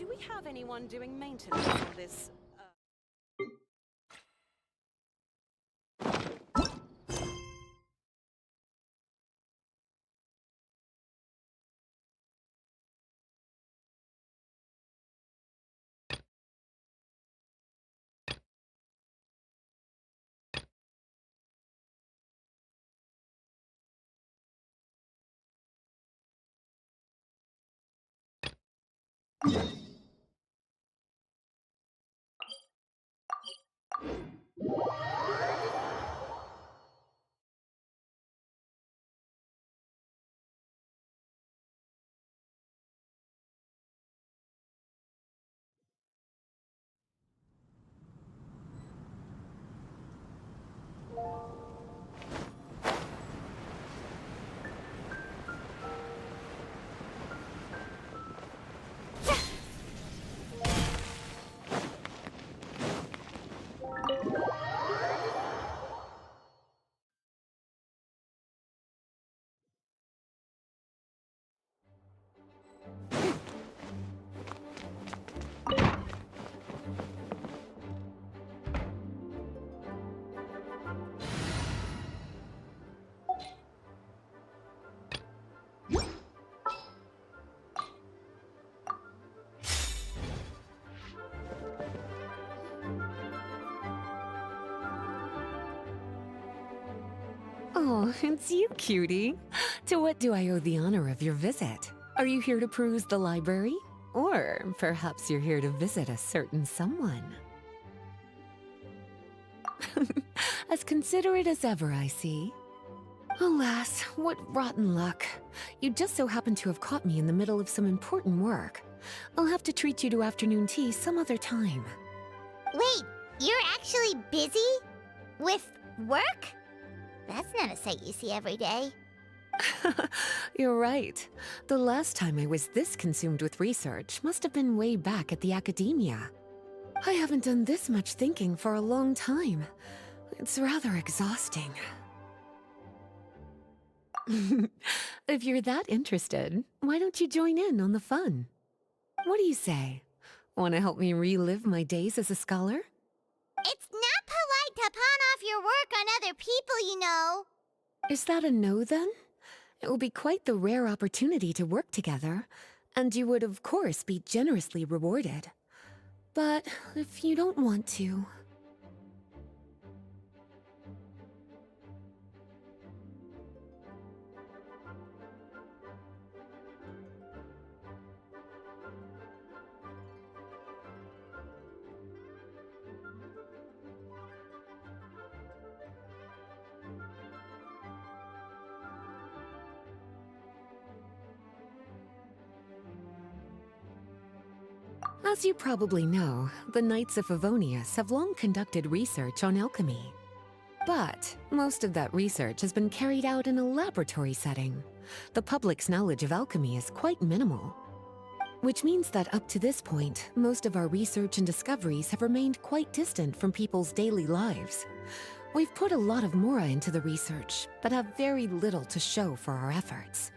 do we have anyone doing maintenance on this? Oh, it's you, cutie. To what do I owe the honor of your visit? Are you here to peruse the library? Or perhaps you're here to visit a certain someone? As considerate as ever, I see. Alas, what rotten luck. You just so happen to have caught me in the middle of some important work. I'll have to treat you to afternoon tea some other time. Wait, you're actually busy? With work? That's not a sight you see every day. You're right. The last time I was this consumed with research must have been way back at the academia. I haven't done this much thinking for a long time. It's rather exhausting. If you're that interested, why don't you join in on the fun? What do you say? Want to help me relive my days as a scholar? It's not polite to pawn off your work on other people, you know. Is that a no, then? It will be quite the rare opportunity to work together, and you would, of course, be generously rewarded. But if you don't want to... As you probably know, the Knights of Favonius have long conducted research on alchemy. But most of that research has been carried out in a laboratory setting. The public's knowledge of alchemy is quite minimal. Which means that up to this point, most of our research and discoveries have remained quite distant from people's daily lives. We've put a lot of mora into the research, but have very little to show for our efforts.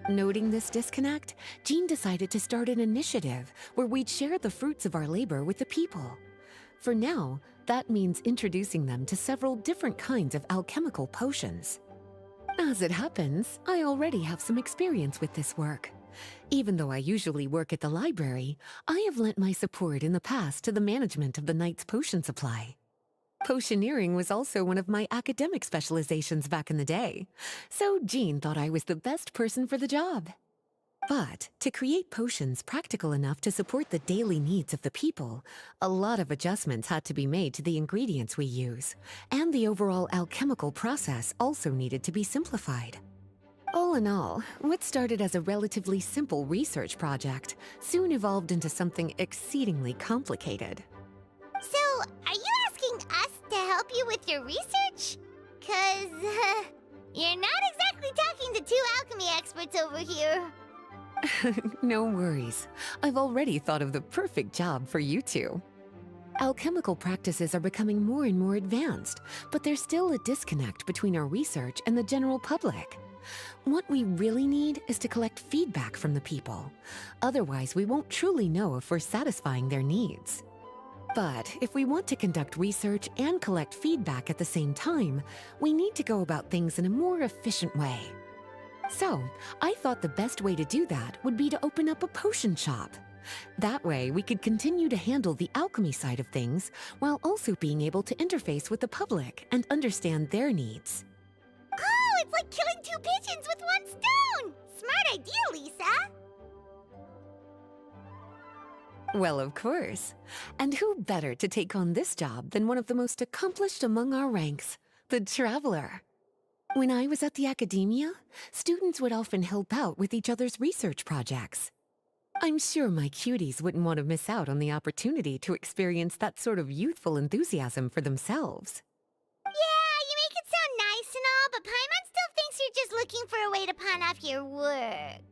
Noting this disconnect, Jean decided to start an initiative where we'd share the fruits of our labor with the people. For now, that means introducing them to several different kinds of alchemical potions. As it happens, I already have some experience with this work. Even though I usually work at the library, I have lent my support in the past to the management of the Knight's potion supply. Potioneering was also one of my academic specializations back in the day, so Jean thought I was the best person for the job. But to create potions practical enough to support the daily needs of the people, a lot of adjustments had to be made to the ingredients we use, and the overall alchemical process also needed to be simplified. All in all, what started as a relatively simple research project soon evolved into something exceedingly complicated. So, are you asking us to help you with your research? 'Cause, you're not exactly talking to two alchemy experts over here. No worries. I've already thought of the perfect job for you two. Alchemical practices are becoming more and more advanced, but there's still a disconnect between our research and the general public. What we really need is to collect feedback from the people. Otherwise, we won't truly know if we're satisfying their needs. But if we want to conduct research and collect feedback at the same time, we need to go about things in a more efficient way. So, I thought the best way to do that would be to open up a potion shop. That way, we could continue to handle the alchemy side of things while also being able to interface with the public and understand their needs. Oh, it's like killing two pigeons with one stone! Smart idea, Lisa! Well, of course. And who better to take on this job than one of the most accomplished among our ranks, the Traveler? When I was at the academia, students would often help out with each other's research projects. I'm sure my cuties wouldn't want to miss out on the opportunity to experience that sort of youthful enthusiasm for themselves. Yeah, you make it sound nice and all, but Paimon still thinks you're just looking for a way to pawn off your work.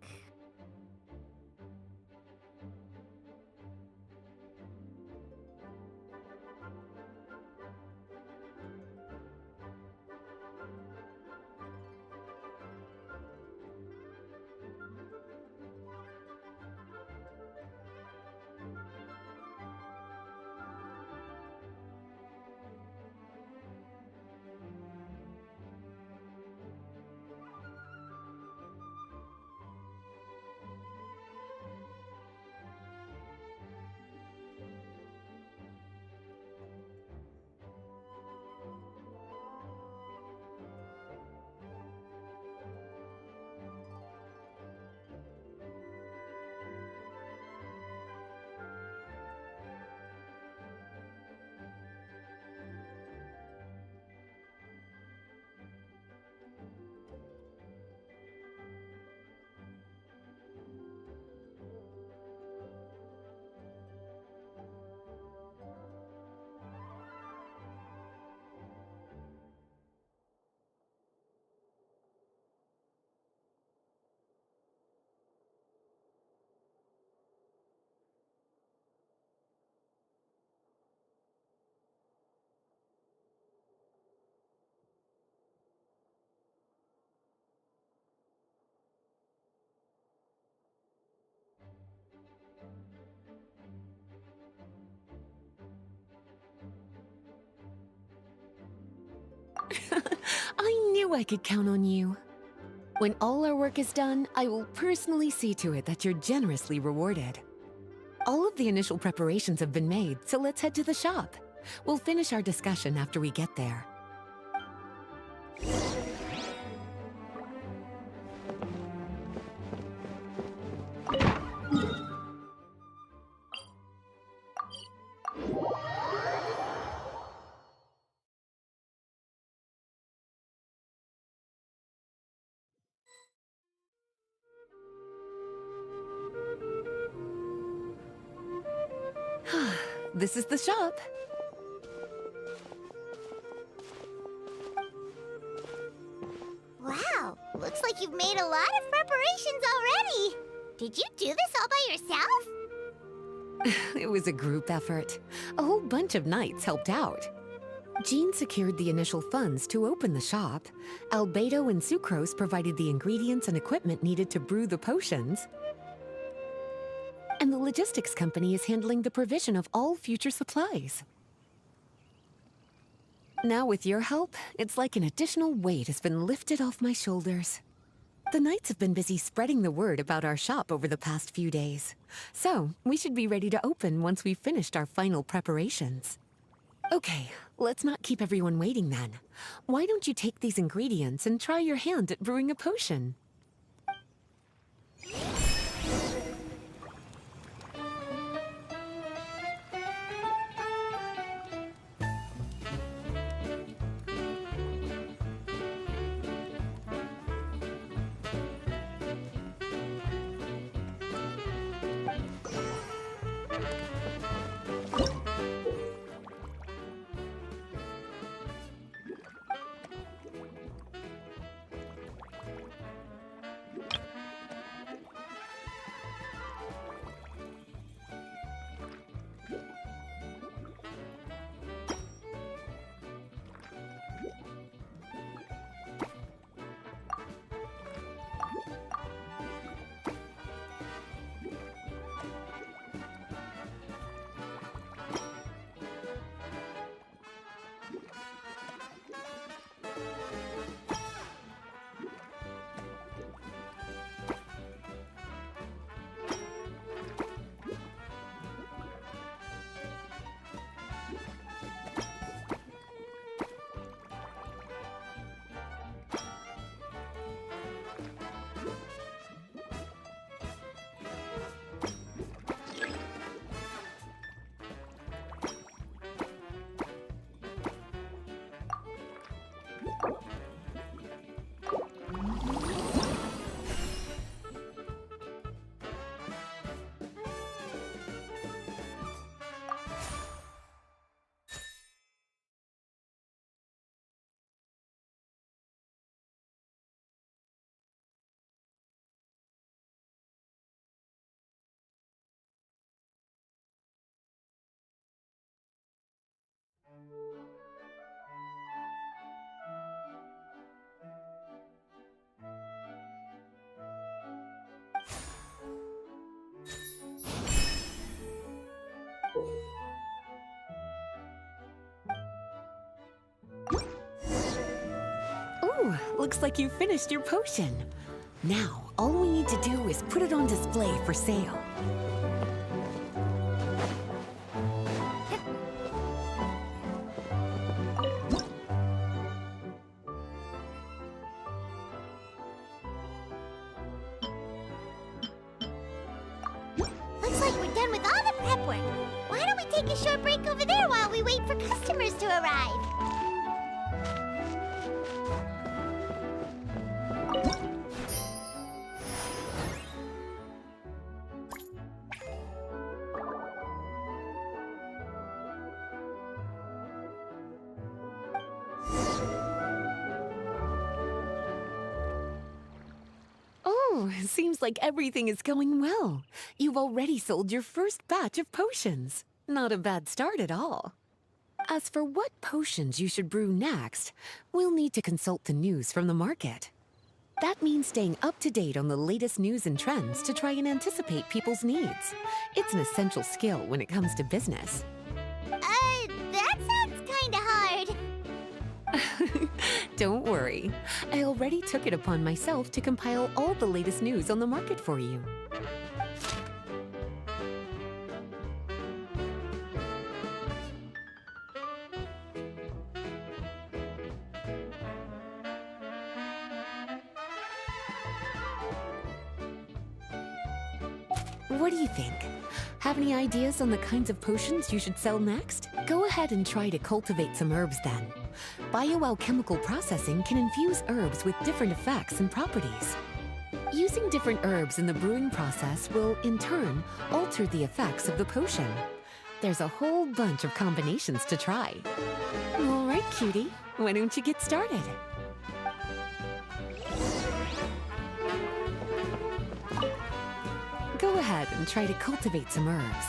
I knew I could count on you. When all our work is done, I will personally see to it that you're generously rewarded. All of the initial preparations have been made, so let's head to the shop. We'll finish our discussion after we get there. This is the shop. Wow, looks like you've made a lot of preparations already. Did you do this all by yourself? It was a group effort. A whole bunch of knights helped out. Jean secured the initial funds to open the shop. Albedo and Sucrose provided the ingredients and equipment needed to brew the potions. And the logistics company is handling the provision of all future supplies. Now with your help, it's like an additional weight has been lifted off my shoulders. The knights have been busy spreading the word about our shop over the past few days. So, we should be ready to open once we've finished our final preparations. Okay, let's not keep everyone waiting then. Why don't you take these ingredients and try your hand at brewing a potion? Looks like you finished your potion. Now, all we need to do is put it on display for sale. Looks like we're done with all the prep work. Why don't we take a short break over there while we wait for customers to arrive? Oh, seems like everything is going well. You've already sold your first batch of potions. Not a bad start at all. As for what potions you should brew next, we'll need to consult the news from the market. That means staying up to date on the latest news and trends to try and anticipate people's needs. It's an essential skill when it comes to business. That sounds kinda hard. Don't worry. I already took it upon myself to compile all the latest news on the market for you. What do you think? Have any ideas on the kinds of potions you should sell next? Go ahead and try to cultivate some herbs then. Bioalchemical processing can infuse herbs with different effects and properties. Using different herbs in the brewing process will, in turn, alter the effects of the potion. There's a whole bunch of combinations to try. All right, cutie, why don't you get started? Go ahead and try to cultivate some herbs.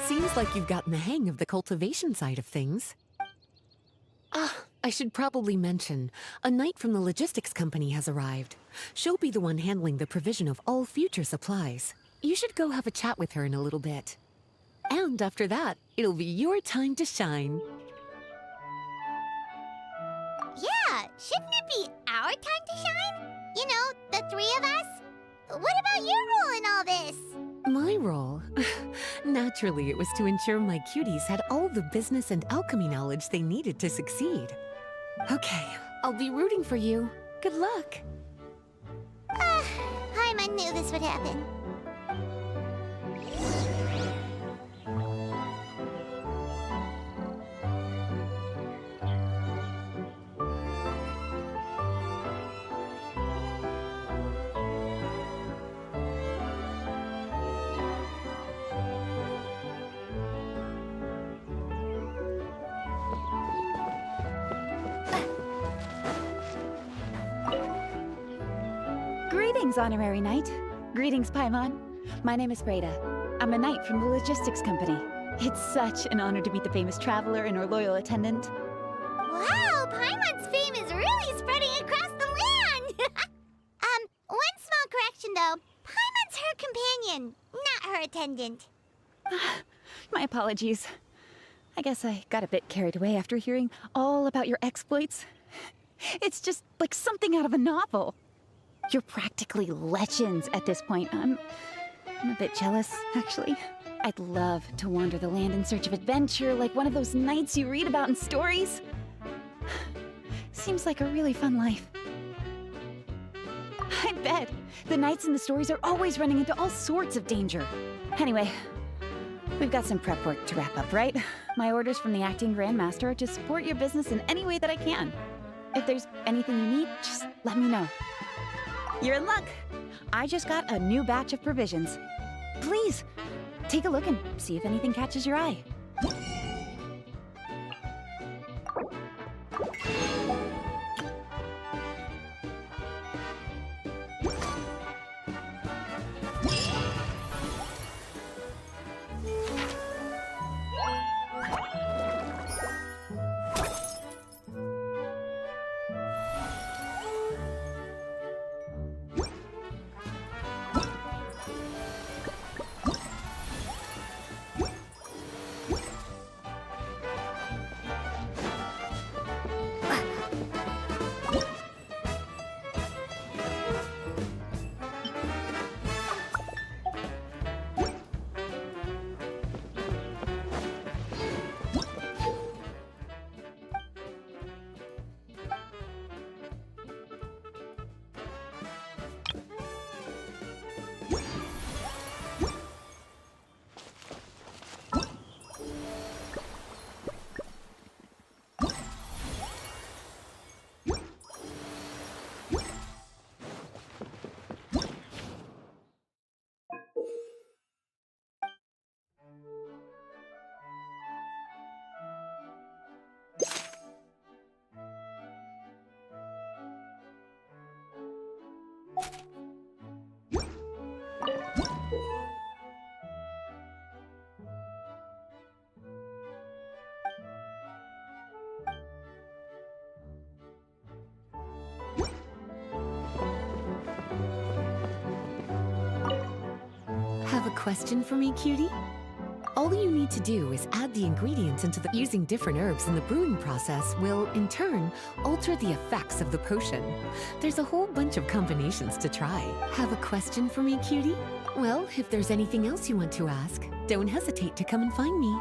Seems like you've gotten the hang of the cultivation side of things. I should probably mention, a knight from the logistics company has arrived. She'll be the one handling the provision of all future supplies. You should go have a chat with her in a little bit. And after that, it'll be your time to shine. Yeah, shouldn't it be our time to shine? You know, the three of us? What about your role in all this? My role? Naturally, it was to ensure my cuties had all the business and alchemy knowledge they needed to succeed. Okay, I'll be rooting for you. Good luck. Paimon knew this would happen. Greetings, Honorary Knight. Greetings, Paimon. My name is Breda. I'm a knight from the logistics company. It's such an honor to meet the famous traveler and her loyal attendant. Wow, Paimon's fame is really spreading across the land! One small correction though. Paimon's her companion, not her attendant. My apologies. I guess I got a bit carried away after hearing all about your exploits. It's just like something out of a novel. You're practically legends at this point. I'm a bit jealous, actually. I'd love to wander the land in search of adventure like one of those knights you read about in stories. Seems like a really fun life. I bet. The knights in the stories are always running into all sorts of danger. Anyway, we've got some prep work to wrap up, right? My orders from the acting Grand Master are to support your business in any way that I can. If there's anything you need, just let me know. You're in luck. I just got a new batch of provisions. Please, take a look and see if anything catches your eye. question for me, cutie? All you need to do is add the ingredients into the... Using different herbs in the brewing process will, in turn, alter the effects of the potion. There's a whole bunch of combinations to try. Have a question for me, cutie? Well, if there's anything else you want to ask, don't hesitate to come and find me.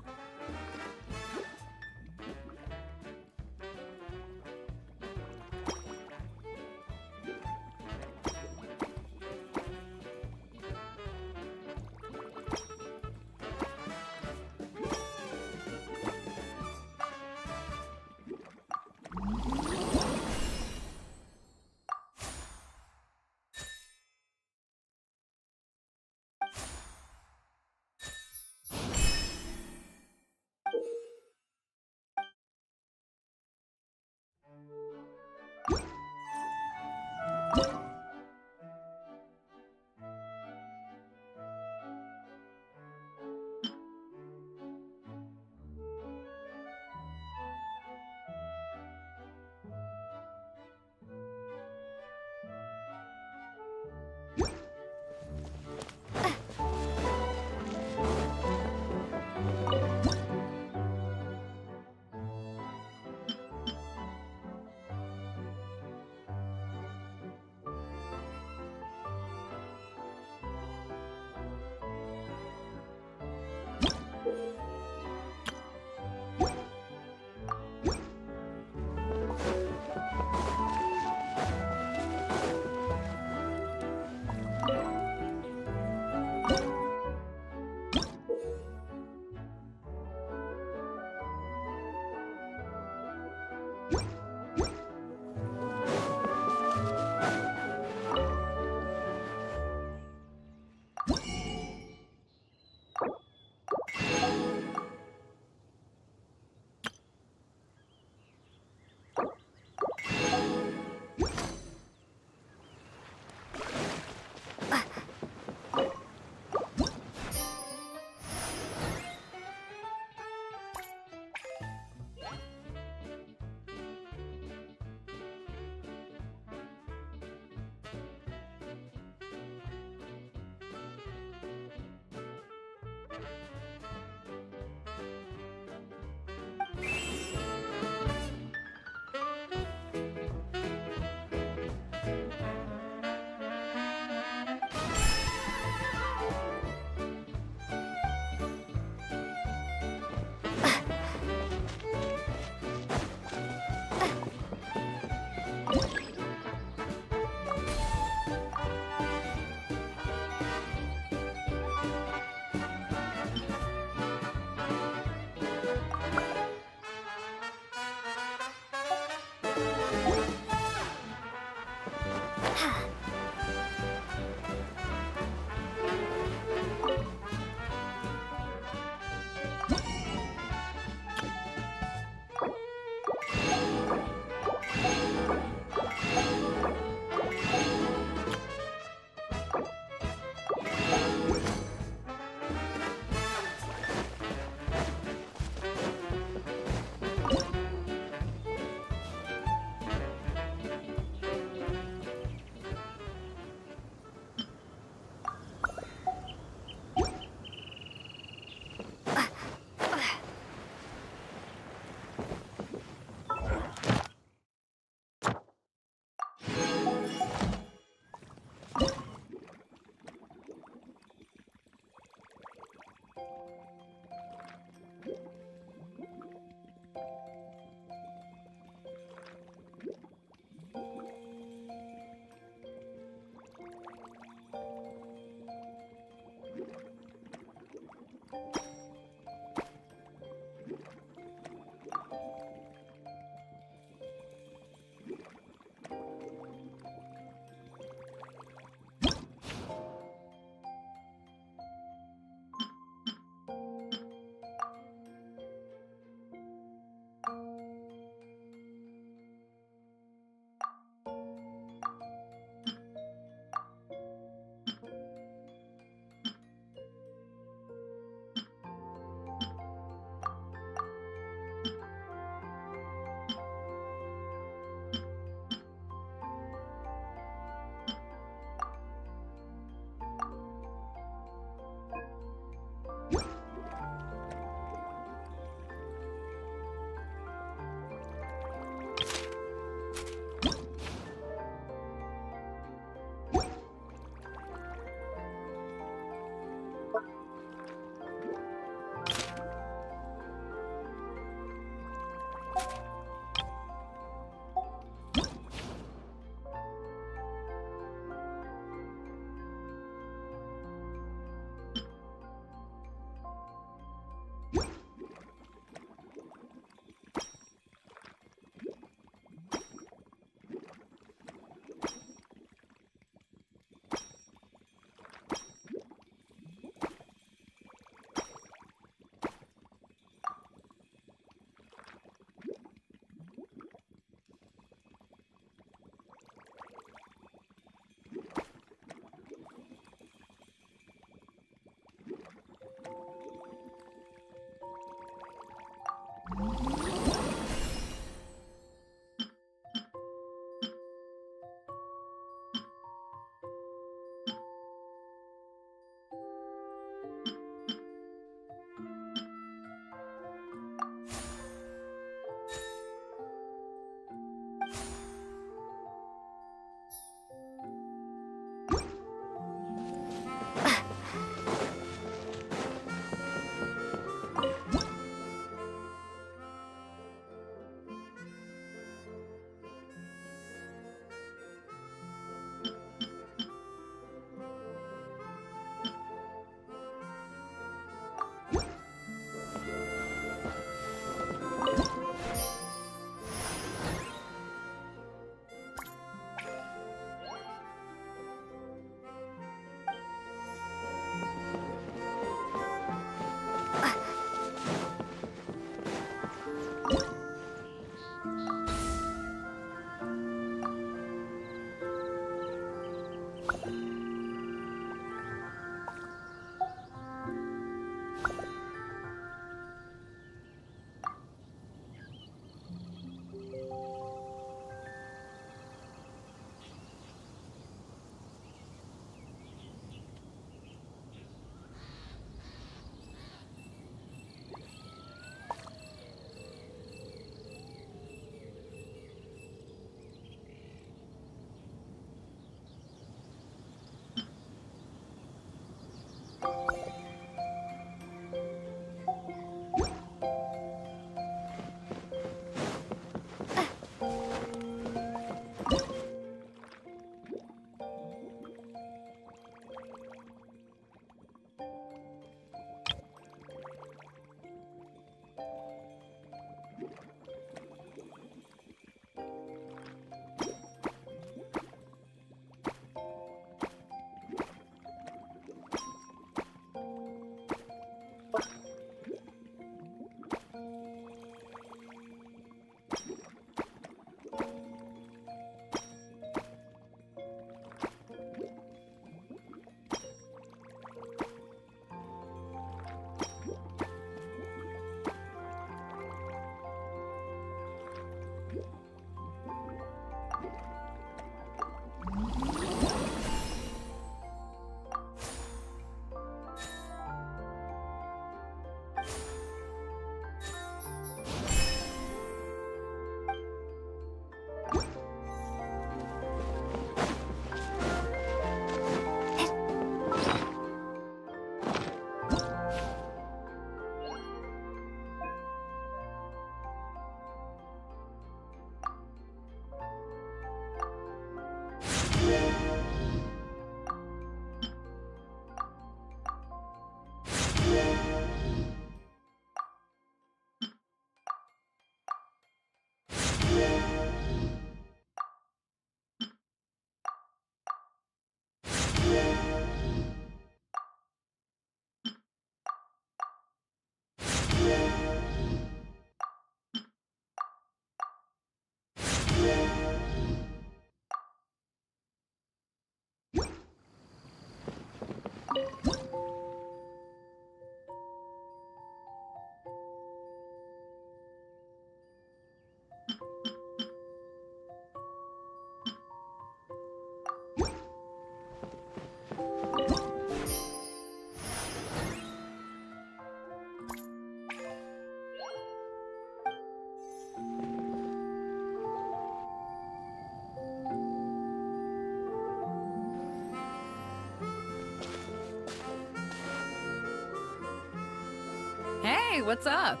Hey, what's up?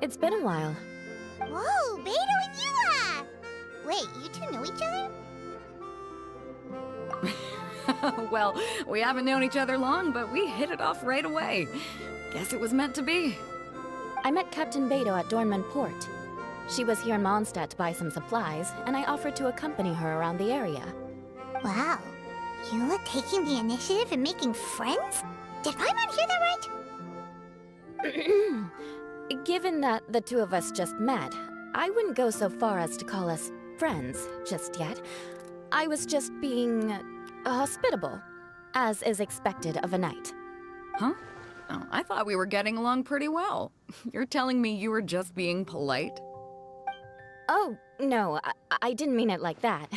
It's been a while. Whoa, Beto and Eula! Wait, you two know each other? Well, we haven't known each other long, but we hit it off right away. Guess it was meant to be. I met Captain Beto at Dornman Port. She was here in Mondstadt to buy some supplies, and I offered to accompany her around the area. Wow. Eula taking the initiative and making friends? Did Paimon hear that right? Given that the two of us just met, I wouldn't go so far as to call us friends just yet. I was just being hospitable, as is expected of a knight. Huh? Oh, I thought we were getting along pretty well. You're telling me you were just being polite? Oh, no, I didn't mean it like that.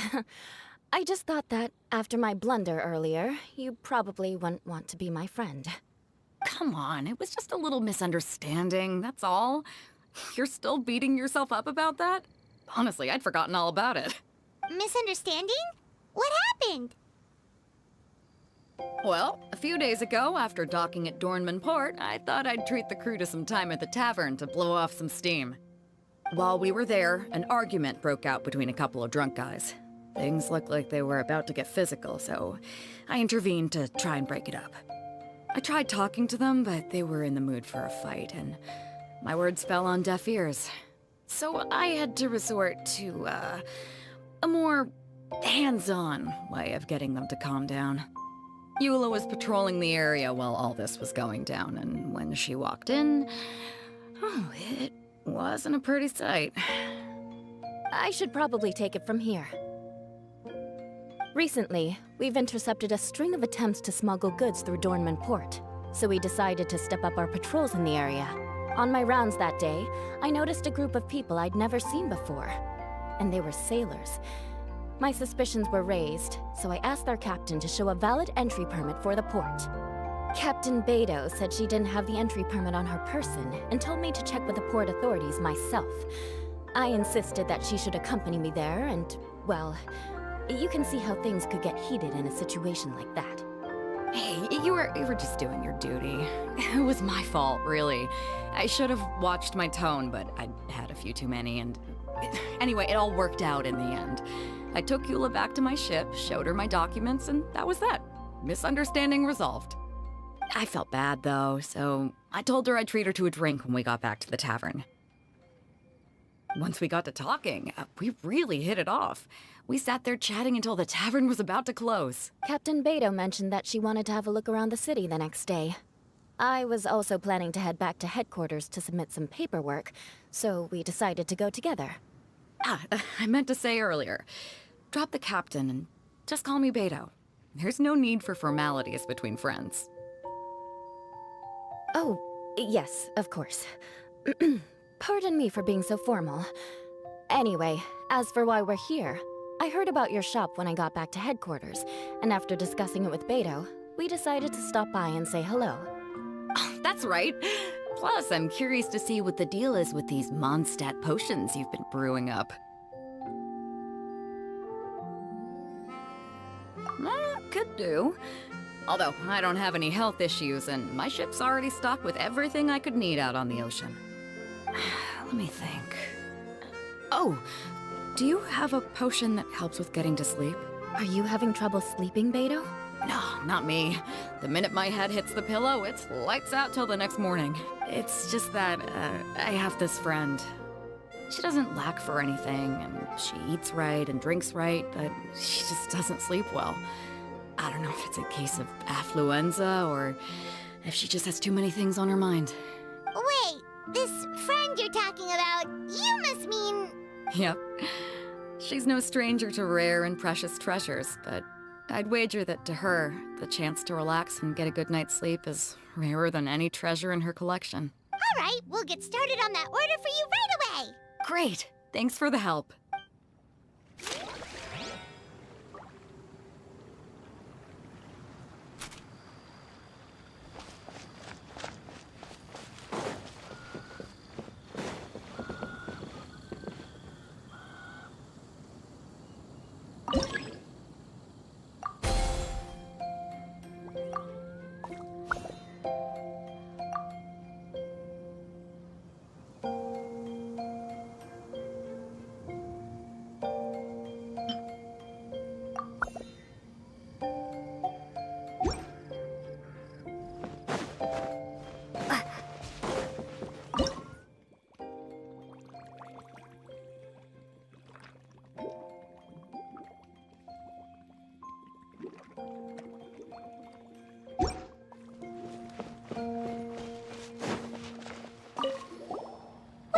I just thought that after my blunder earlier, you probably wouldn't want to be my friend. Come on, it was just a little misunderstanding, that's all. You're still beating yourself up about that? Honestly, I'd forgotten all about it. Misunderstanding? What happened? Well, a few days ago, after docking at Dornman Port, I thought I'd treat the crew to some time at the tavern to blow off some steam. While we were there, an argument broke out between a couple of drunk guys. Things looked like they were about to get physical, so I intervened to try and break it up. I tried talking to them, but they were in the mood for a fight, and my words fell on deaf ears. So I had to resort to, a more hands-on way of getting them to calm down. Eula was patrolling the area while all this was going down, and when she walked in, oh, it wasn't a pretty sight. I should probably take it from here. Recently, we've intercepted a string of attempts to smuggle goods through Dornman Port, so we decided to step up our patrols in the area. On my rounds that day, I noticed a group of people I'd never seen before, and they were sailors. My suspicions were raised, so I asked their captain to show a valid entry permit for the port. Captain Beto said she didn't have the entry permit on her person and told me to check with the port authorities myself. I insisted that she should accompany me there and, well, you can see how things could get heated in a situation like that. Hey, you were just doing your duty. It was my fault, really. I should have watched my tone, but I'd had a few too many, and anyway, it all worked out in the end. I took Eula back to my ship, showed her my documents, and that was that. Misunderstanding resolved. I felt bad, though, so I told her I'd treat her to a drink when we got back to the tavern. Once we got to talking, we really hit it off. We sat there chatting until the tavern was about to close. Captain Beto mentioned that she wanted to have a look around the city the next day. I was also planning to head back to headquarters to submit some paperwork, so we decided to go together. I meant to say earlier, drop the captain and just call me Beto. There's no need for formalities between friends. Oh, yes, of course. Pardon me for being so formal. Anyway, as for why we're here, I heard about your shop when I got back to headquarters, and after discussing it with Beto, we decided to stop by and say hello. Oh, that's right. Plus, I'm curious to see what the deal is with these Mondstadt potions you've been brewing up. Could do. Although, I don't have any health issues, and my ship's already stocked with everything I could need out on the ocean. Let me think. Oh, do you have a potion that helps with getting to sleep? Are you having trouble sleeping, Beto? No, not me. The minute my head hits the pillow, it's lights out till the next morning. It's just that, I have this friend. She doesn't lack for anything, and she eats right and drinks right, but she just doesn't sleep well. I don't know if it's a case of affluenza, or if she just has too many things on her mind. Wait, this friend you're talking about, you must mean... Yep. She's no stranger to rare and precious treasures, but I'd wager that to her, the chance to relax and get a good night's sleep is rarer than any treasure in her collection. All right, we'll get started on that order for you right away. Great! Thanks for the help.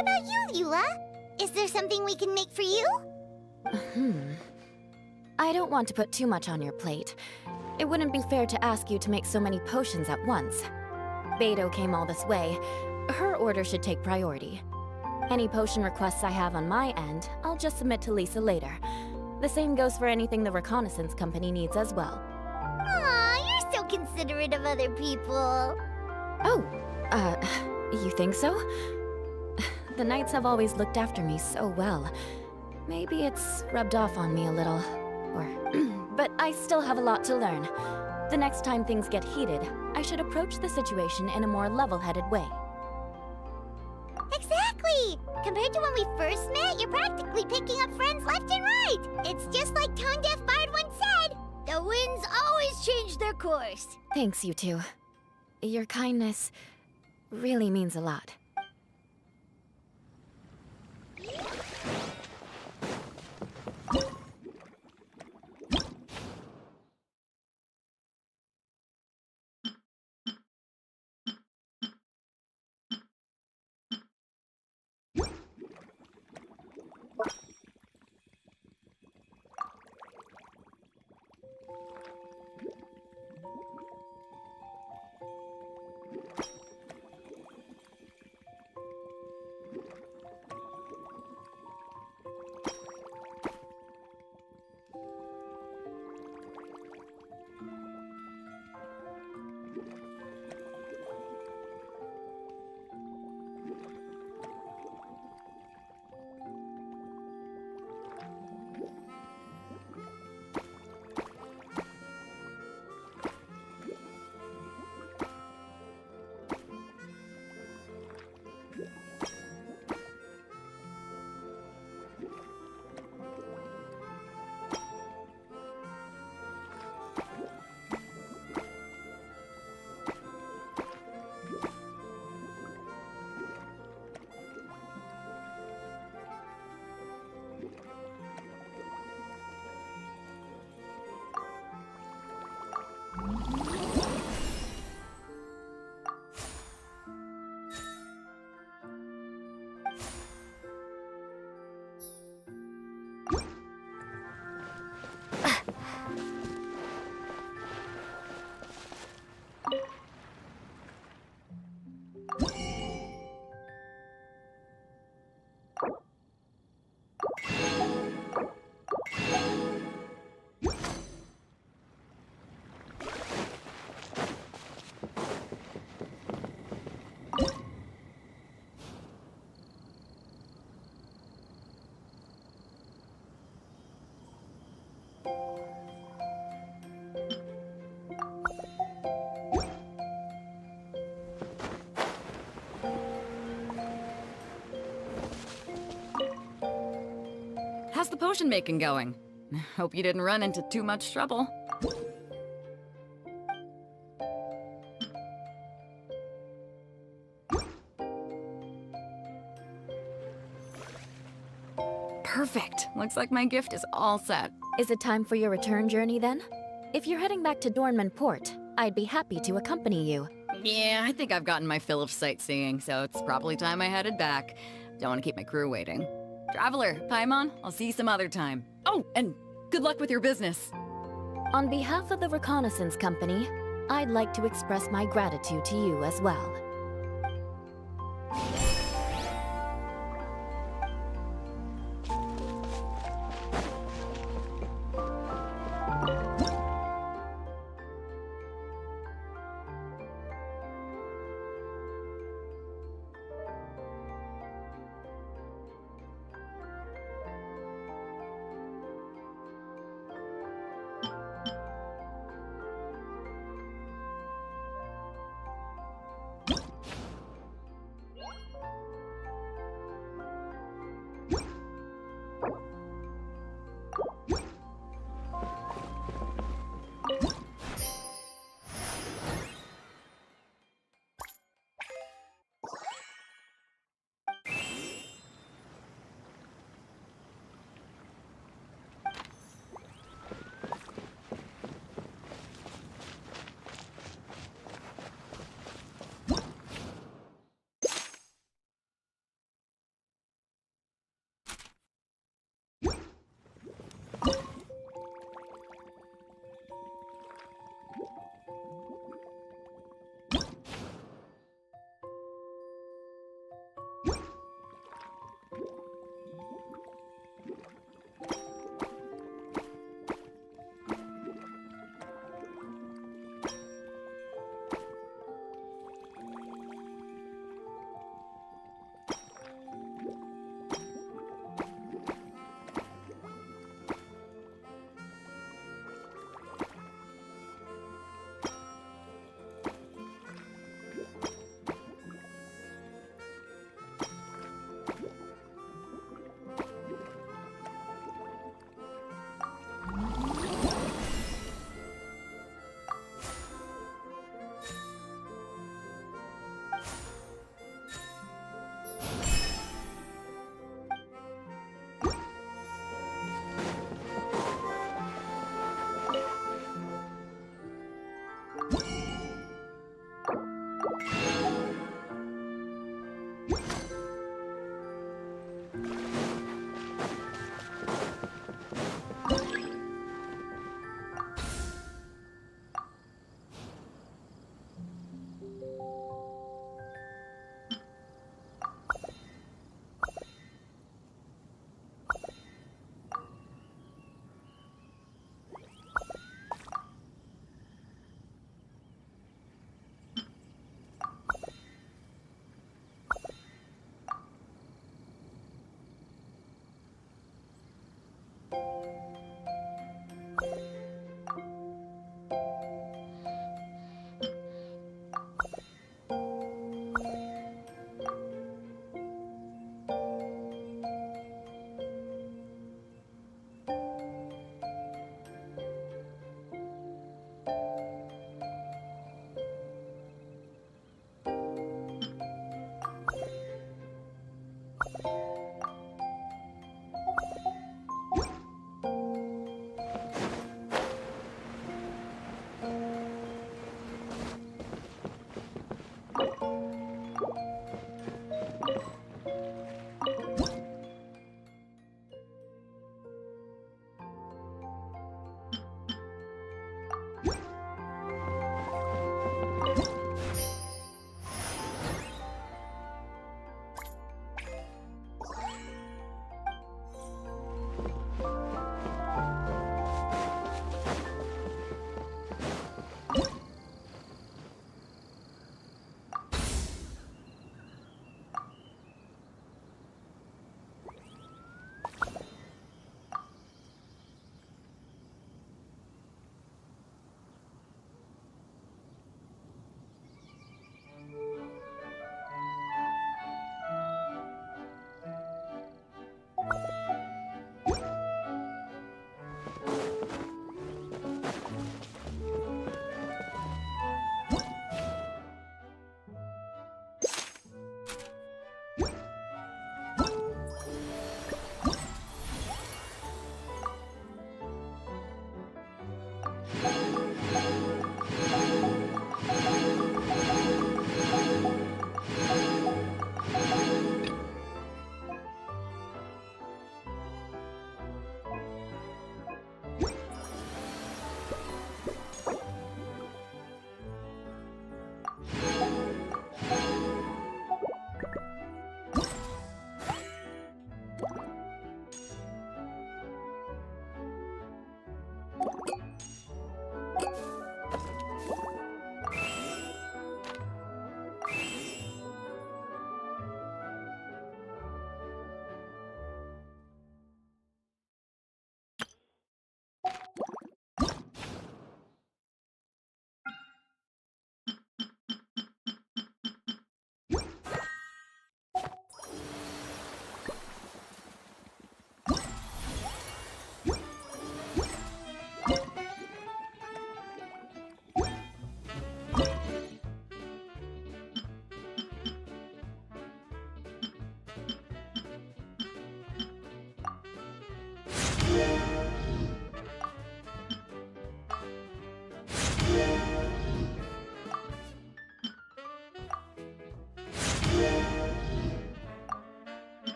What about you, Eula? Is there something we can make for you? I don't want to put too much on your plate. It wouldn't be fair to ask you to make so many potions at once. Beto came all this way. Her order should take priority. Any potion requests I have on my end, I'll just submit to Lisa later. The same goes for anything the reconnaissance company needs as well. Aw, you're so considerate of other people. Oh, you think so? The Knights have always looked after me so well. Maybe it's rubbed off on me a little. But I still have a lot to learn. The next time things get heated, I should approach the situation in a more level-headed way. Exactly! Compared to when we first met, you're practically picking up friends left and right. It's just like Tone Deaf Bard once said, the winds always change their course. Thanks, you two. Your kindness really means a lot. How's the potion making going? Hope you didn't run into too much trouble. Perfect. Looks like my gift is all set. Is it time for your return journey then? If you're heading back to Dornman Port, I'd be happy to accompany you. Yeah, I think I've gotten my fill of sightseeing, so it's probably time I headed back. Don't want to keep my crew waiting. Traveler, Paimon, I'll see you some other time. Oh, and good luck with your business. On behalf of the reconnaissance company, I'd like to express my gratitude to you as well.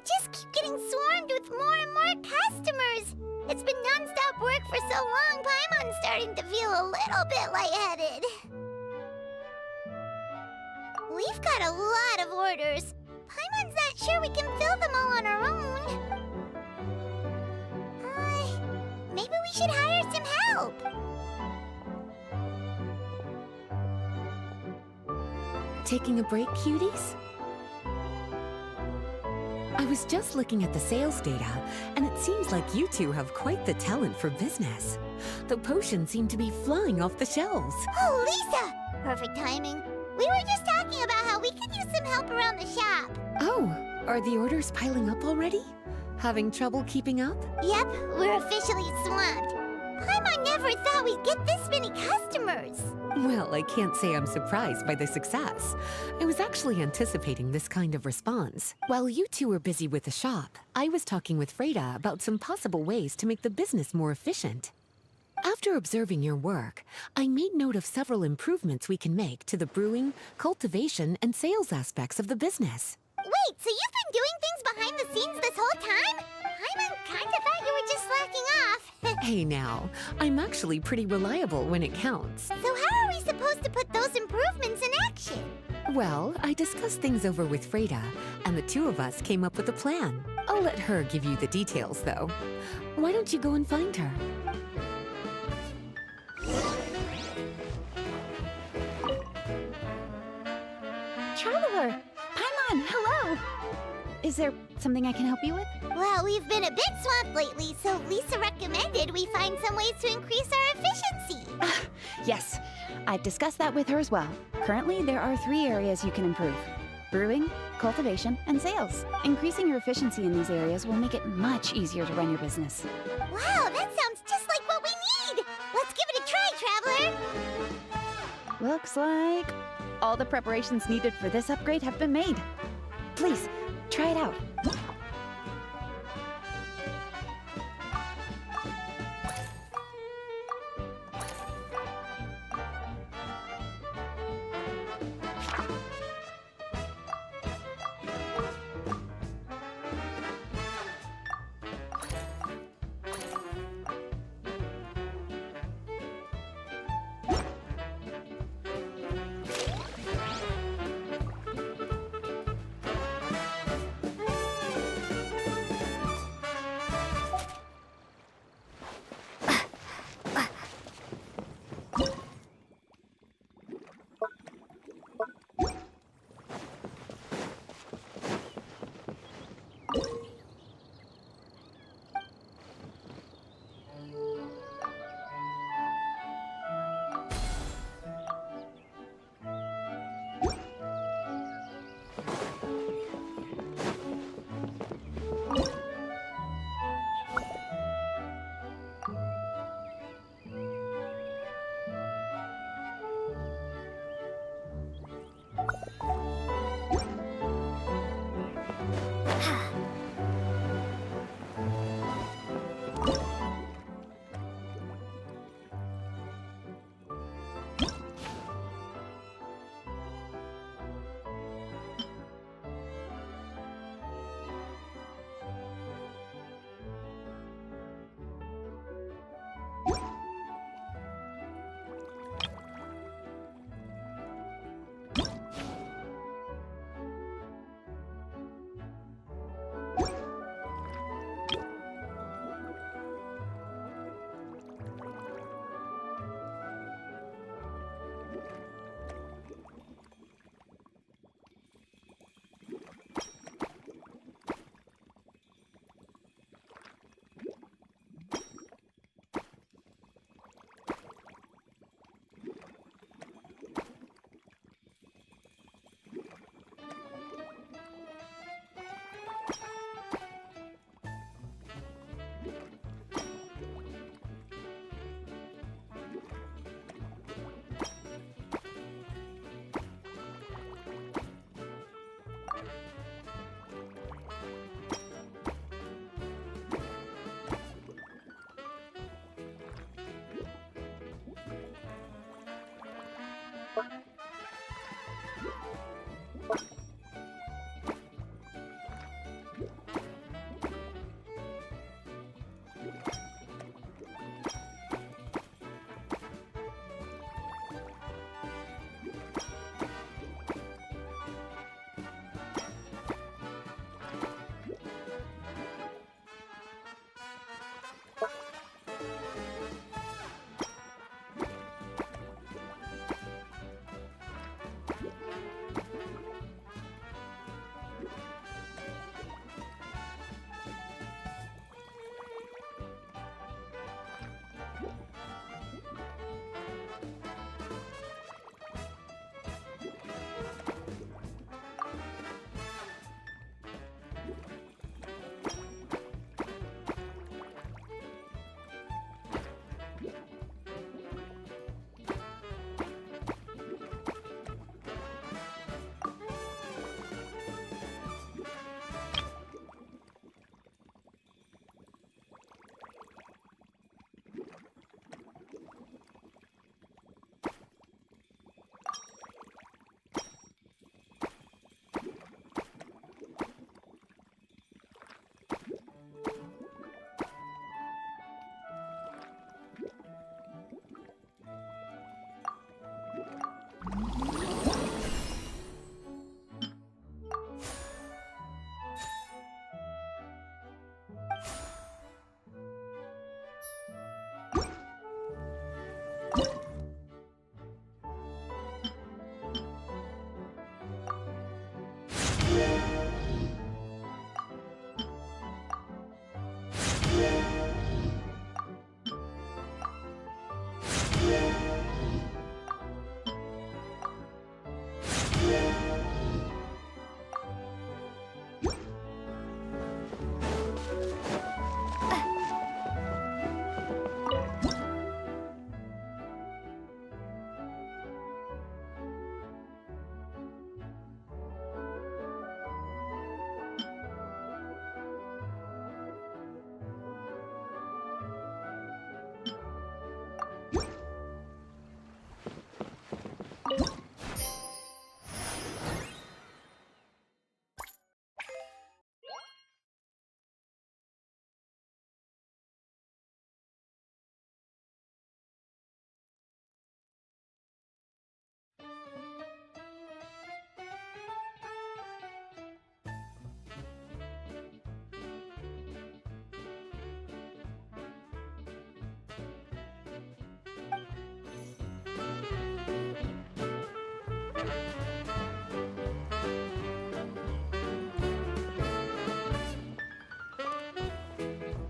just keep getting swarmed with more and more customers. It's been non-stop work for so long, Paimon's starting to feel a little bit lightheaded. We've got a lot of orders. Paimon's not sure we can fill them all on our own. Maybe we should hire some help. Taking a break, cuties? I was just looking at the sales data, and it seems like you two have quite the talent for business. The potions seem to be flying off the shelves. Oh, Lisa! Perfect timing. We were just talking about how we could use some help around the shop. Oh, are the orders piling up already? Having trouble keeping up? Yep, we're officially swamped. Paimon never thought we'd get this many customers. Well, I can't say I'm surprised by the success. I was actually anticipating this kind of response. While you two were busy with the shop, I was talking with Freda about some possible ways to make the business more efficient. After observing your work, I made note of several improvements we can make to the brewing, cultivation, and sales aspects of the business. Wait, so you've been doing things behind the scenes this whole time? Paimon kinda thought you were just slacking off. Hey now, I'm actually pretty reliable when it counts. So how are we supposed to put those improvements in action? Well, I discussed things over with Freda, and the two of us came up with a plan. I'll let her give you the details, though. Why don't you go and find her? Traveler! Paimon, hello! Is there something I can help you with? Well, we've been a bit swamped lately, so Lisa recommended we find some ways to increase our efficiency. Yes, I've discussed that with her as well. Currently, there are 3 areas you can improve: brewing, cultivation, and sales. Increasing your efficiency in these areas will make it much easier to run your business. Wow, that sounds just like what we need! Let's give it a try, Traveler! Looks like all the preparations needed for this upgrade have been made. Please, try it out.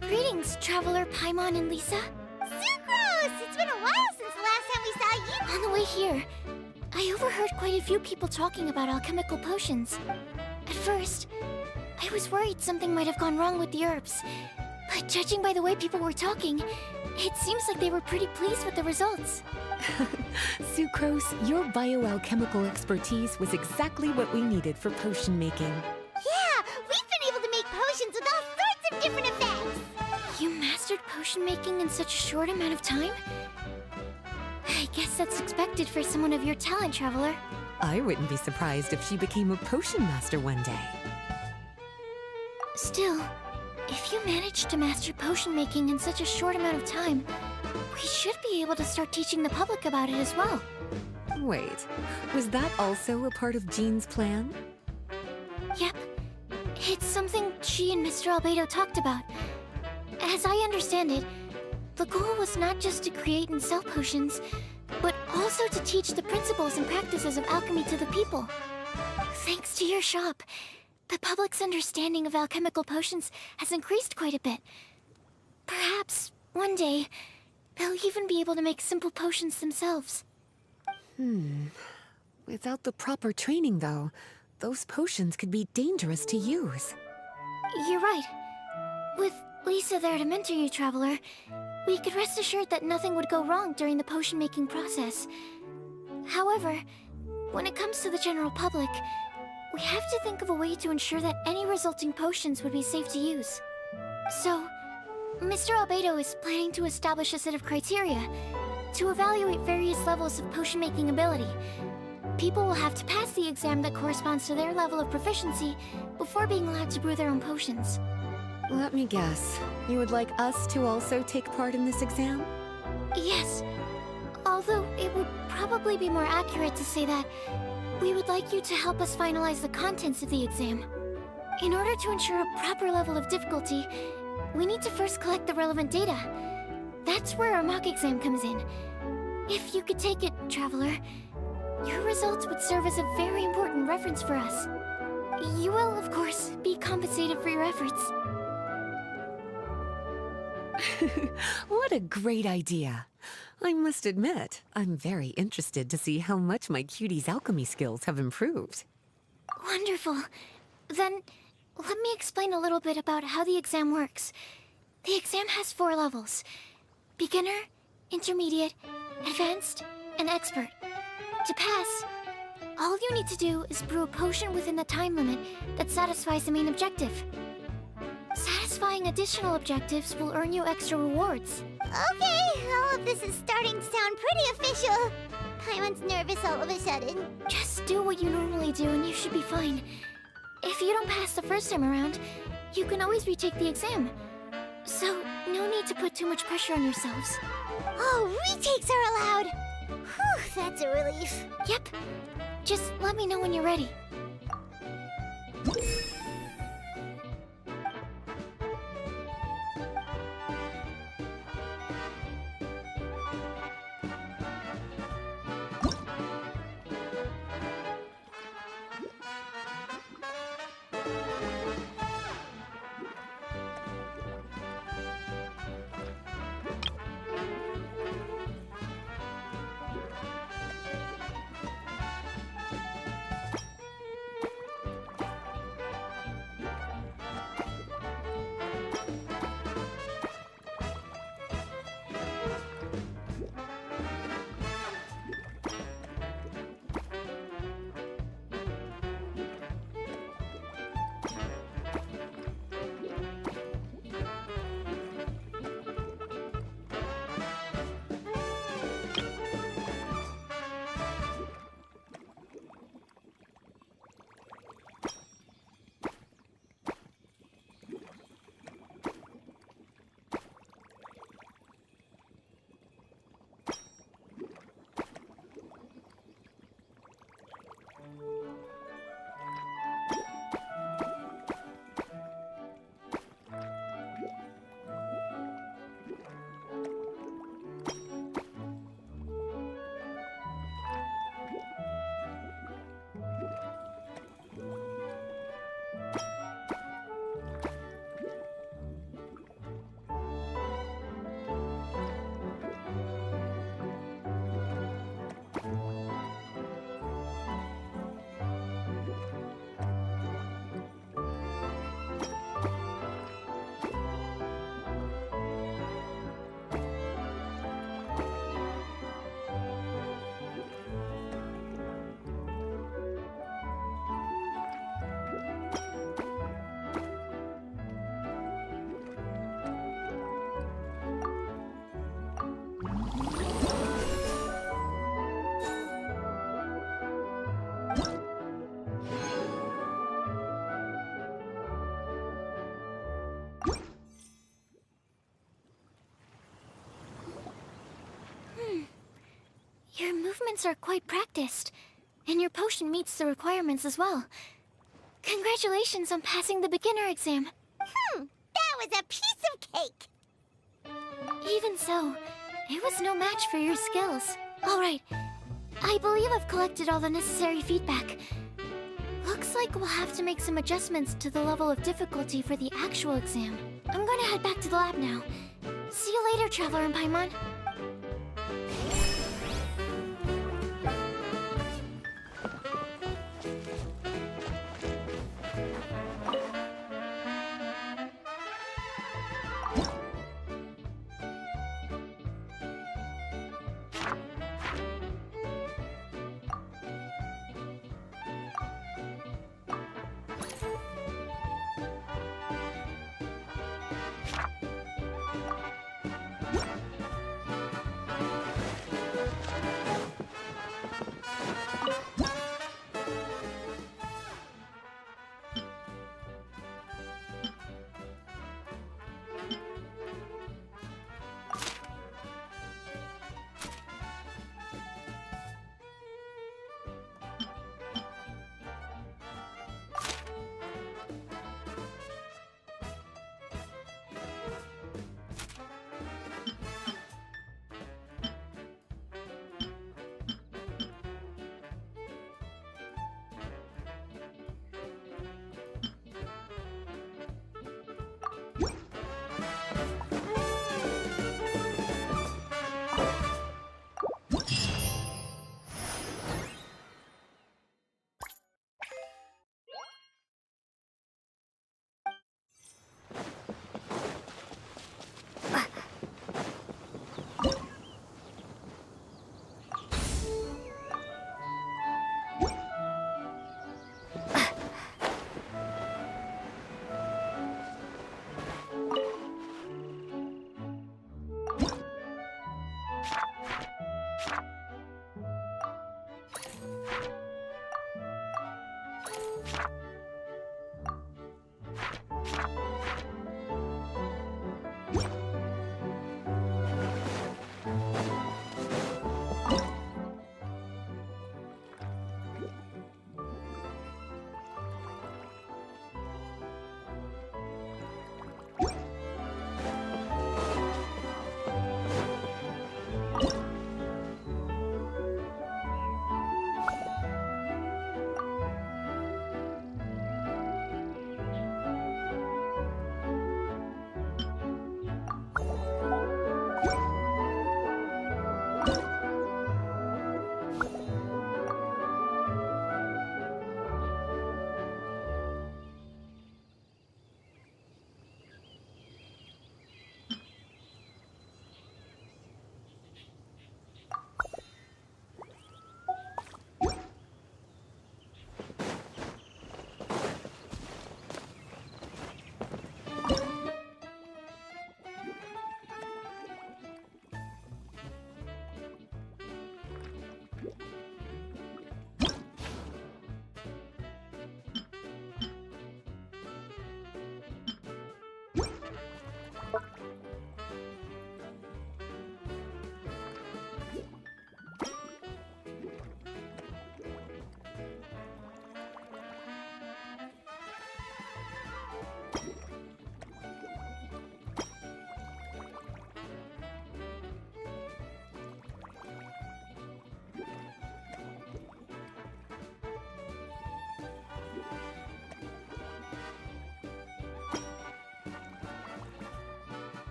Greetings, Traveler Paimon and Lisa. Sucrose! It's been a while since the last time we saw you! On the way here, I overheard quite a few people talking about alchemical potions. At first, I was worried something might have gone wrong with the herbs. But judging by the way people were talking, it seems like they were pretty pleased with the results. Sucrose, your bioalchemical expertise was exactly what we needed for potion making. Yeah, we've been able to make potions with all sorts of different effects! You mastered potion making in such a short amount of time? I guess that's expected for someone of your talent, Traveler. I wouldn't be surprised if she became a potion master one day. Still, if you managed to master potion making in such a short amount of time, we should be able to start teaching the public about it as well. Wait, was that also a part of Jean's plan? Yep. It's something she and Mr. Albedo talked about. As I understand it, the goal was not just to create and sell potions, but also to teach the principles and practices of alchemy to the people. Thanks to your shop, the public's understanding of alchemical potions has increased quite a bit. Perhaps, one day, they'll even be able to make simple potions themselves. Without the proper training, though, those potions could be dangerous to use. You're right. With Lisa there to mentor you, Traveler, we could rest assured that nothing would go wrong during the potion-making process. However, when it comes to the general public, we have to think of a way to ensure that any resulting potions would be safe to use. So, Mr. Albedo is planning to establish a set of criteria to evaluate various levels of potion-making ability. People will have to pass the exam that corresponds to their level of proficiency before being allowed to brew their own potions. Let me guess. You would like us to also take part in this exam? Yes. Although it would probably be more accurate to say that we would like you to help us finalize the contents of the exam. In order to ensure a proper level of difficulty, we need to first collect the relevant data. That's where our mock exam comes in. If you could take it, Traveler, your results would serve as a very important reference for us. You will, of course, be compensated for your efforts. What a great idea. I must admit, I'm very interested to see how much my cutie's alchemy skills have improved. Wonderful. Then, let me explain a little bit about how the exam works. The exam has 4 levels: beginner, intermediate, advanced, and expert. To pass, all you need to do is brew a potion within the time limit that satisfies the main objective. Satisfying additional objectives will earn you extra rewards. Okay, all of this is starting to sound pretty official. Paimon's nervous all of a sudden. Just do what you normally do and you should be fine. If you don't pass the first time around, you can always retake the exam. So, no need to put too much pressure on yourselves. Oh, retakes are allowed! Whew, that's a relief. Yep. Just let me know when you're ready. Your movements are quite practiced, and your potion meets the requirements as well. Congratulations on passing the beginner exam. That was a piece of cake! Even so, it was no match for your skills. Alright, I believe I've collected all the necessary feedback. Looks like we'll have to make some adjustments to the level of difficulty for the actual exam. I'm gonna head back to the lab now. See you later, Traveler and Paimon.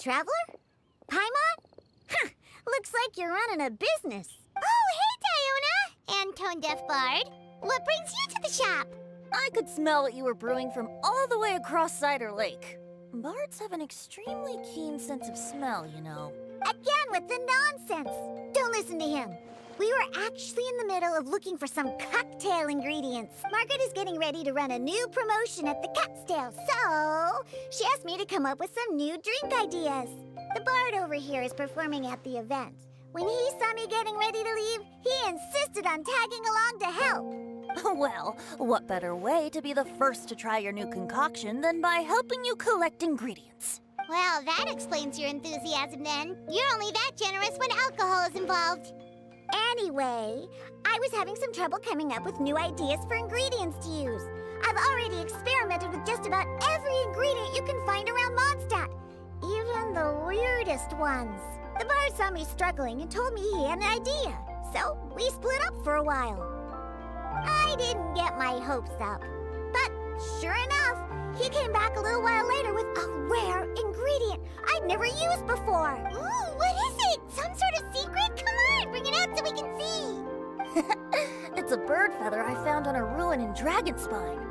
Traveler? Paimon? Huh, looks like you're running a business. Oh, hey, Diona! And Tone Deaf Bard. What brings you to the shop? I could smell what you were brewing from all the way across Cider Lake. Bards have an extremely keen sense of smell, you know. Again with the nonsense. Don't listen to him. We were actually in the middle of looking for some cocktail ingredients. Margaret is getting ready to run a new promotion at the Catstail, so she asked me to come up with some new drink ideas. The bard over here is performing at the event. When he saw me getting ready to leave, he insisted on tagging along to help. Well, what better way to be the first to try your new concoction than by helping you collect ingredients? Well, that explains your enthusiasm then. You're only that generous when alcohol is involved. Anyway, I was having some trouble coming up with new ideas for ingredients to use. I've already experimented with just about every ingredient you can find around Mondstadt, even the weirdest ones. The bard saw me struggling and told me he had an idea, so we split up for a while. I didn't get my hopes up, but sure enough, he came back a little while later with a rare ingredient I'd never used before. Ooh, what is it? Some sort of secret? Come on, bring it out so we can see. It's a bird feather I found on a ruin in Dragonspine.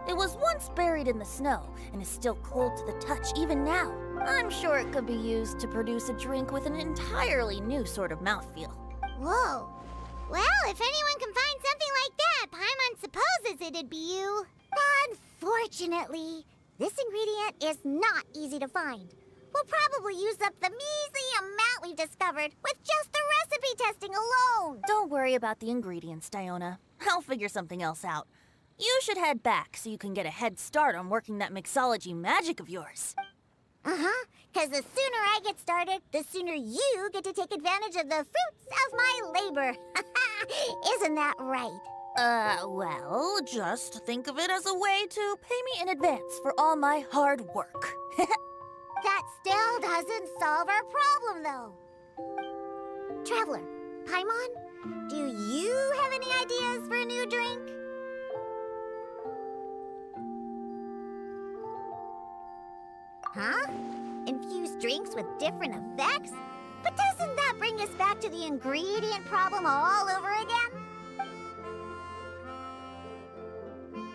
It was once buried in the snow and is still cold to the touch even now. I'm sure it could be used to produce a drink with an entirely new sort of mouthfeel. Whoa. Well, if anyone can find something like that, Paimon supposes it'd be you. Unfortunately, this ingredient is not easy to find. We'll probably use up the measly amount we've discovered with just the recipe testing alone. Don't worry about the ingredients, Diona. I'll figure something else out. You should head back so you can get a head start on working that mixology magic of yours. Uh-huh, because the sooner I get started, the sooner you get to take advantage of the fruits of my labor. Isn't that right? Well, just think of it as a way to pay me in advance for all my hard work. That still doesn't solve our problem, though. Traveler, Paimon, do you have any ideas for a new drink? Huh? Infused drinks with different effects? But doesn't that bring us back to the ingredient problem all over again?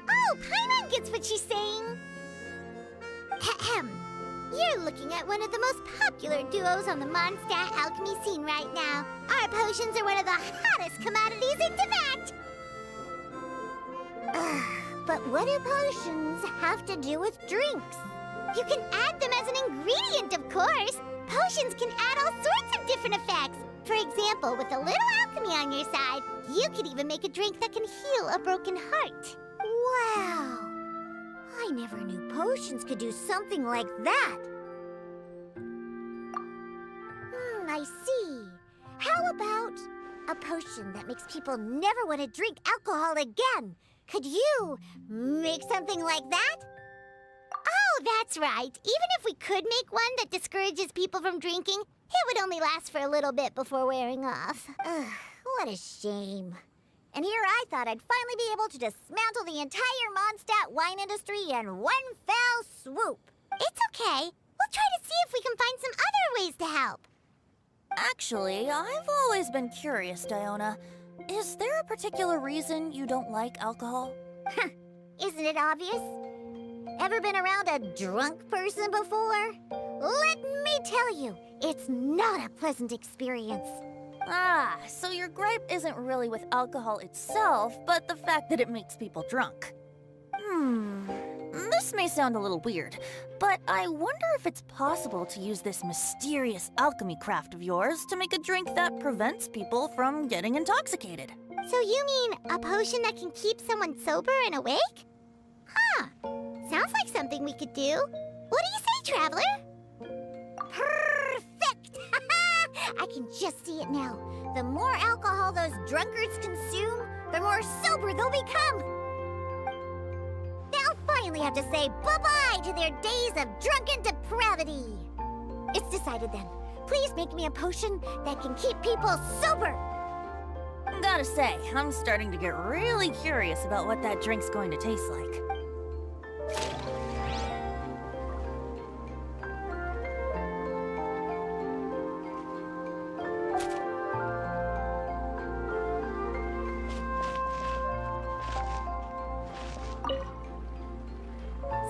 Oh, Paimon gets what she's saying. Ahem. You're looking at one of the most popular duos on the Mondstadt alchemy scene right now. Our potions are one of the hottest commodities in Teyvat. But what do potions have to do with drinks? You can add them as an ingredient, of course. Potions can add all sorts of different effects. For example, with a little alchemy on your side, you could even make a drink that can heal a broken heart. Wow! I never knew potions could do something like that. I see. How about a potion that makes people never want to drink alcohol again? Could you make something like that? Oh, that's right. Even if we could make one that discourages people from drinking, it would only last for a little bit before wearing off. Ugh, what a shame. And here I thought I'd finally be able to dismantle the entire Mondstadt wine industry in one fell swoop. It's okay. We'll try to see if we can find some other ways to help. Actually, I've always been curious, Diona. Is there a particular reason you don't like alcohol? Isn't it obvious? Ever been around a drunk person before? Let me tell you, it's not a pleasant experience. Ah, so your gripe isn't really with alcohol itself, but the fact that it makes people drunk. This may sound a little weird, but I wonder if it's possible to use this mysterious alchemy craft of yours to make a drink that prevents people from getting intoxicated. So you mean a potion that can keep someone sober and awake? Huh. Sounds like something we could do. What do you say, Traveler? Perfect! I can just see it now. The more alcohol those drunkards consume, the more sober they'll become. They'll finally have to say bye-bye to their days of drunken depravity. It's decided then. Please make me a potion that can keep people sober. Gotta say, I'm starting to get really curious about what that drink's going to taste like.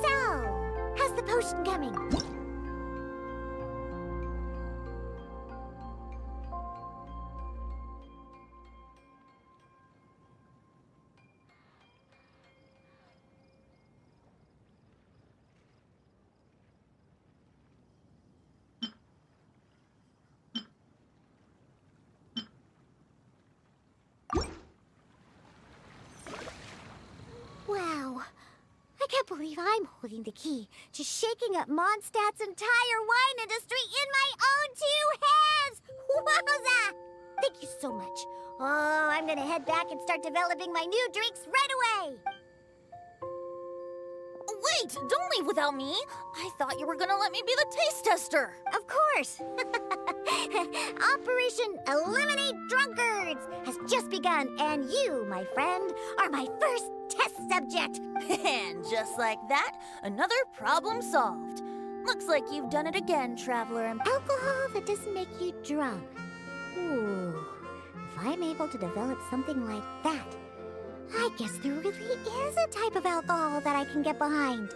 So, how's the potion coming? Wow. I can't believe I'm holding the key to shaking up Mondstadt's entire wine industry in my own two hands! Wowza! Thank you so much. Oh, I'm gonna head back and start developing my new drinks right away! Wait, don't leave without me. I thought you were gonna let me be the taste tester. Of course! Operation Eliminate Drunkards has just begun, and you, my friend, are my first test subject! And just like that, another problem solved. Looks like you've done it again, Traveler. Alcohol that doesn't make you drunk. Ooh, if I'm able to develop something like that, I guess there really is a type of alcohol that I can get behind.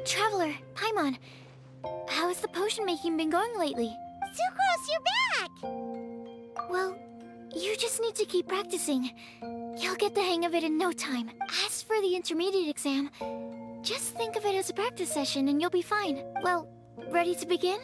Traveler, Paimon, how has the potion making been going lately? Sucrose, you're back! Well, you just need to keep practicing. You'll get the hang of it in no time. As for the intermediate exam, just think of it as a practice session and you'll be fine. Well, ready to begin?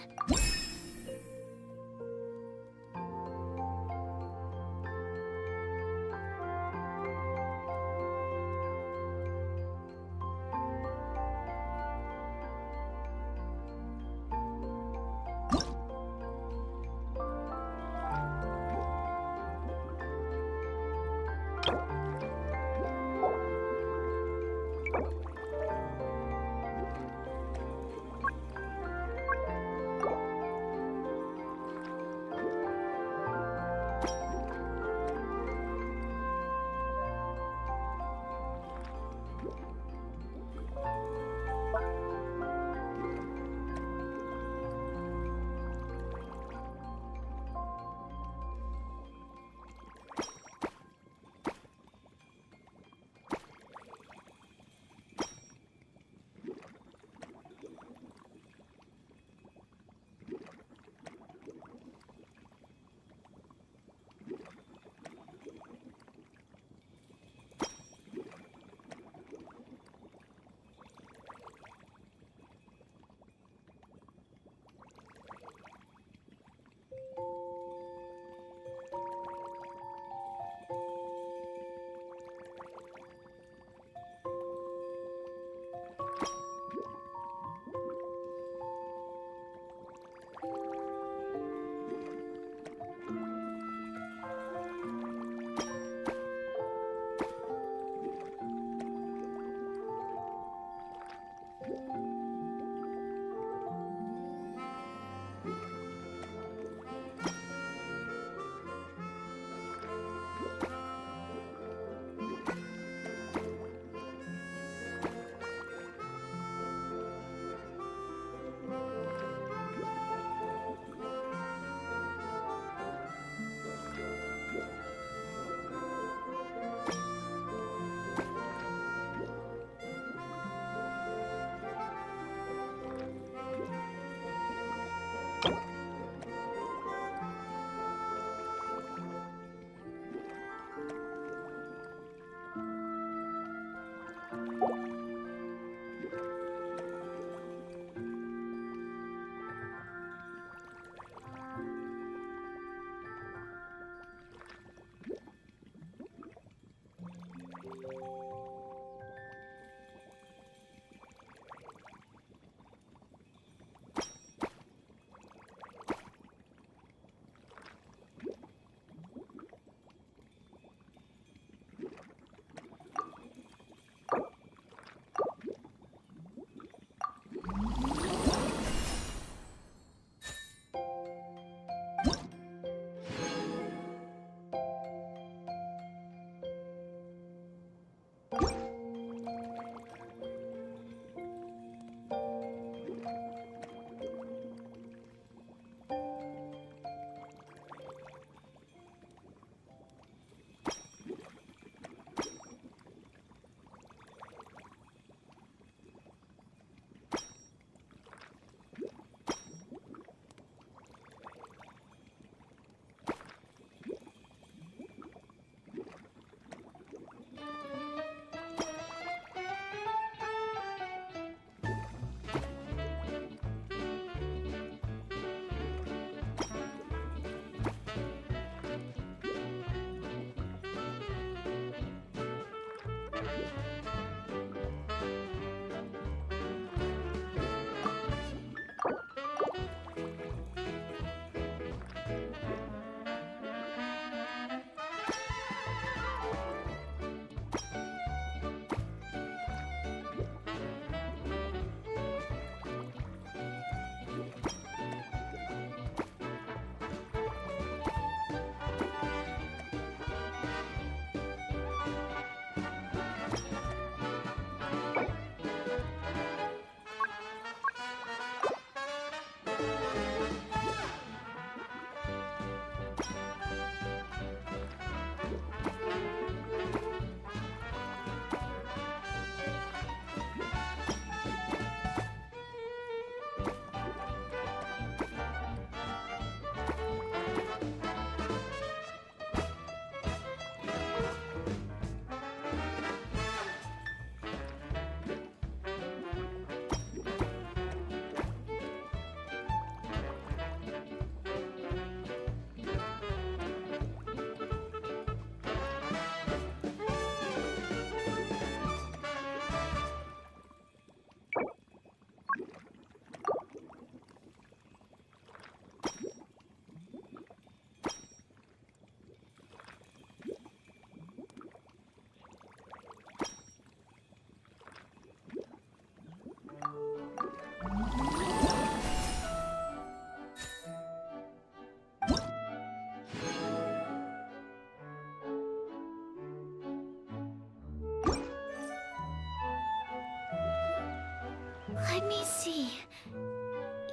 Let me see.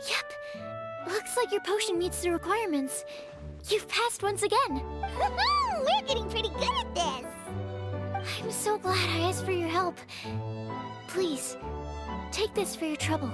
Yep. Looks like your potion meets the requirements. You've passed once again. We're getting pretty good at this. I'm so glad I asked for your help. Please, take this for your trouble.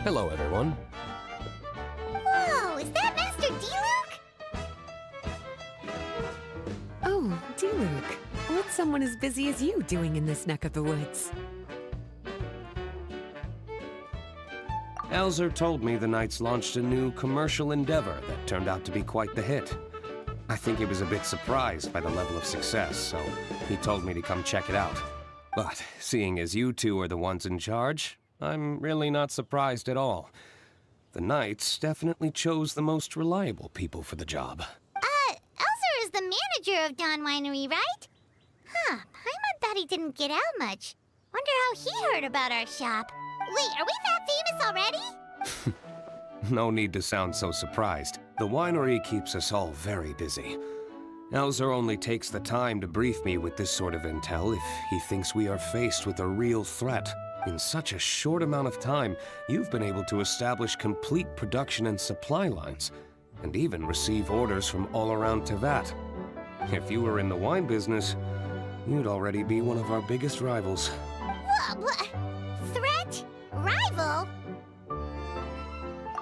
Hello, everyone. Whoa, is that Master D-Luke? Oh, D-Luke. What's someone as busy as you doing in this neck of the woods? Elzer told me the Knights launched a new commercial endeavor that turned out to be quite the hit. I think he was a bit surprised by the level of success, so he told me to come check it out. But seeing as you two are the ones in charge, I'm really not surprised at all. The Knights definitely chose the most reliable people for the job. Elzer is the manager of Dawn Winery, right? Huh, Paimon thought he didn't get out much. Wonder how he heard about our shop. Wait, are we that famous already? No need to sound so surprised. The winery keeps us all very busy. Elzer only takes the time to brief me with this sort of intel if he thinks we are faced with a real threat. In such a short amount of time, you've been able to establish complete production and supply lines, and even receive orders from all around Tevat. If you were in the wine business, you'd already be one of our biggest rivals. What? Threat? Rival?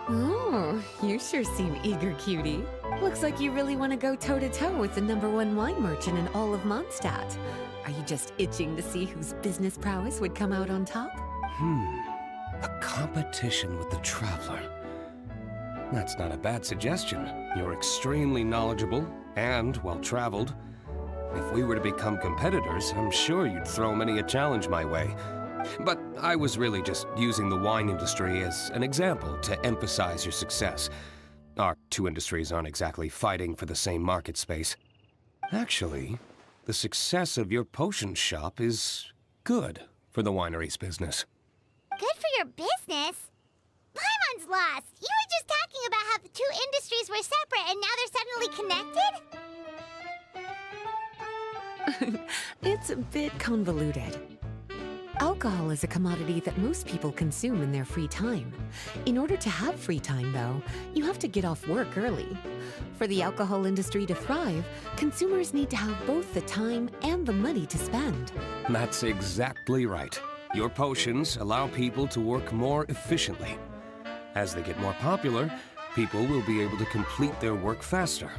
Oh, you sure seem eager, cutie. Looks like you really want to go toe-to-toe with the #1 wine merchant in all of Mondstadt. Are you just itching to see whose business prowess would come out on top? A competition with the Traveler. That's not a bad suggestion. You're extremely knowledgeable and well-traveled. If we were to become competitors, I'm sure you'd throw many a challenge my way. But I was really just using the wine industry as an example to emphasize your success. Our two industries aren't exactly fighting for the same market space. Actually, the success of your potion shop is good for the winery's business. Good for your business? Paimon's lost. You were just talking about how the two industries were separate and now they're suddenly connected? It's a bit convoluted. Alcohol is a commodity that most people consume in their free time. In order to have free time, though, you have to get off work early. For the alcohol industry to thrive, consumers need to have both the time and the money to spend. That's exactly right. Your potions allow people to work more efficiently. As they get more popular, people will be able to complete their work faster.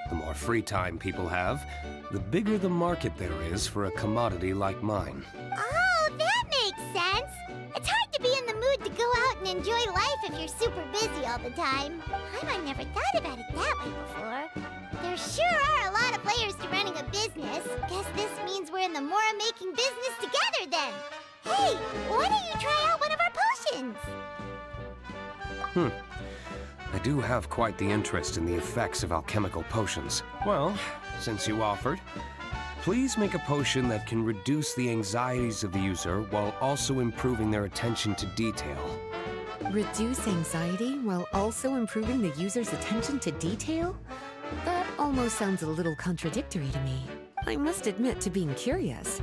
The more free time people have, the bigger the market there is for a commodity like mine. Oh, that makes sense. It's hard to be in the mood to go out and enjoy life if you're super busy all the time. Paimon never thought about it that way before. There sure are a lot of layers to running a business. Guess this means we're in the Mora-making business together then. Hey, why don't you try out one of our potions? I do have quite the interest in the effects of alchemical potions. Well, since you offered, please make a potion that can reduce the anxieties of the user while also improving their attention to detail. Reduce anxiety while also improving the user's attention to detail? That almost sounds a little contradictory to me. I must admit to being curious.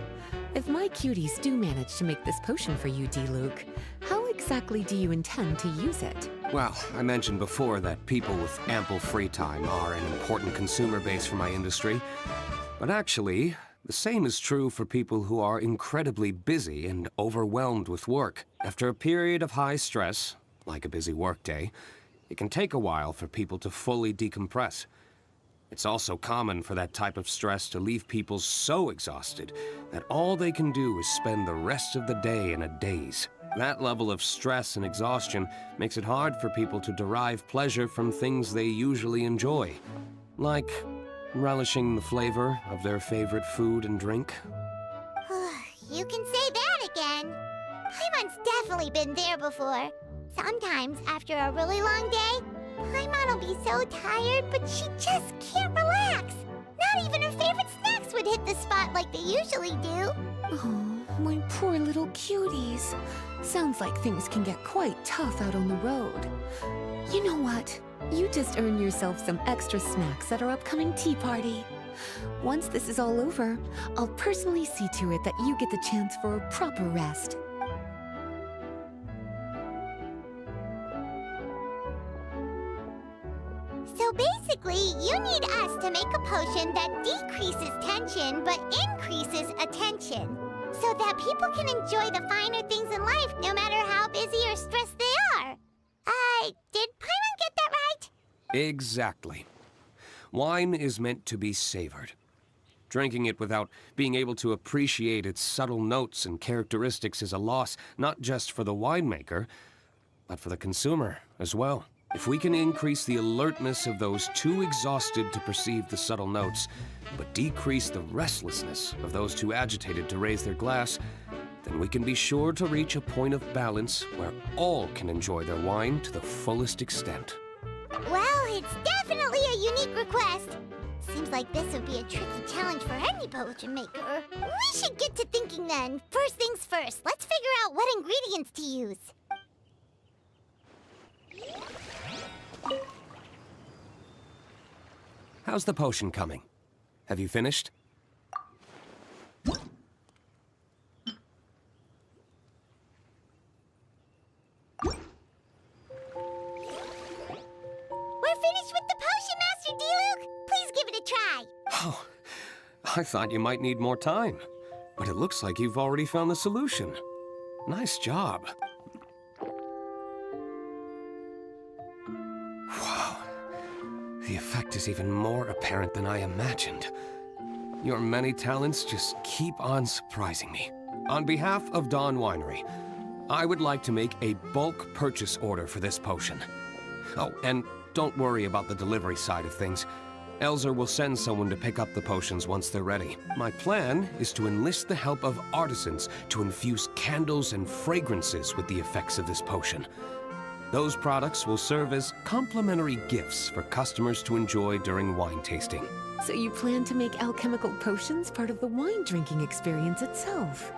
If my cuties do manage to make this potion for you, D-Luke, how exactly do you intend to use it? Well, I mentioned before that people with ample free time are an important consumer base for my industry. But actually, the same is true for people who are incredibly busy and overwhelmed with work. After a period of high stress, like a busy workday, it can take a while for people to fully decompress. It's also common for that type of stress to leave people so exhausted that all they can do is spend the rest of the day in a daze. That level of stress and exhaustion makes it hard for people to derive pleasure from things they usually enjoy, like relishing the flavor of their favorite food and drink. You can say that again. Paimon's definitely been there before. Sometimes, after a really long day, Paimon will be so tired, but she just can't relax. Not even her favorite snacks would hit the spot like they usually do. Oh, my poor little cuties. Sounds like things can get quite tough out on the road. You know what? You just earn yourself some extra snacks at our upcoming tea party. Once this is all over, I'll personally see to it that you get the chance for a proper rest. So basically, you need us to make a potion that decreases tension but increases attention. so that people can enjoy the finer things in life no matter how busy or stressed they are. Did Paimon get that right? Exactly. Wine is meant to be savored. Drinking it without being able to appreciate its subtle notes and characteristics is a loss not just for the winemaker, but for the consumer as well. If we can increase the alertness of those too exhausted to perceive the subtle notes, but decrease the restlessness of those too agitated to raise their glass, then we can be sure to reach a point of balance where all can enjoy their wine to the fullest extent. Well, it's definitely a unique request. Seems like this would be a tricky challenge for any potion maker. We should get to thinking then. First things first, let's figure out what ingredients to use. How's the potion coming? Have you finished? We're finished with the potion, Master D-Luke. Please give it a try. Oh, I thought you might need more time, but it looks like you've already found the solution. Nice job. Wow. The effect is even more apparent than I imagined. Your many talents just keep on surprising me. On behalf of Dawn Winery, I would like to make a bulk purchase order for this potion. Oh, and don't worry about the delivery side of things. Elzer will send someone to pick up the potions once they're ready. My plan is to enlist the help of artisans to infuse candles and fragrances with the effects of this potion. Those products will serve as complimentary gifts for customers to enjoy during wine tasting. So you plan to make alchemical potions part of the wine drinking experience itself?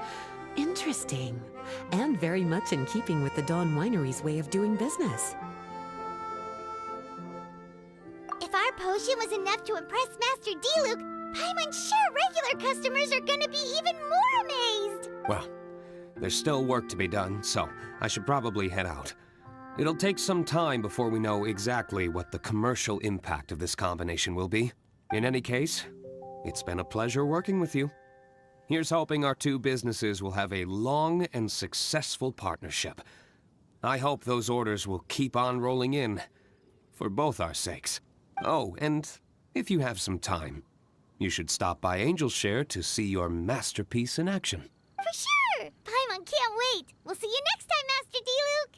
Interesting. And very much in keeping with the Dawn Winery's way of doing business. If our potion was enough to impress Master D-Luke, Paimon's sure regular customers are gonna be even more amazed! Well, there's still work to be done, so I should probably head out. It'll take some time before we know exactly what the commercial impact of this combination will be. In any case, it's been a pleasure working with you. Here's hoping our two businesses will have a long and successful partnership. I hope those orders will keep on rolling in, for both our sakes. Oh, and if you have some time, you should stop by Angel's Share to see your masterpiece in action. For sure! Paimon can't wait! We'll see you next time, Master D-Luke!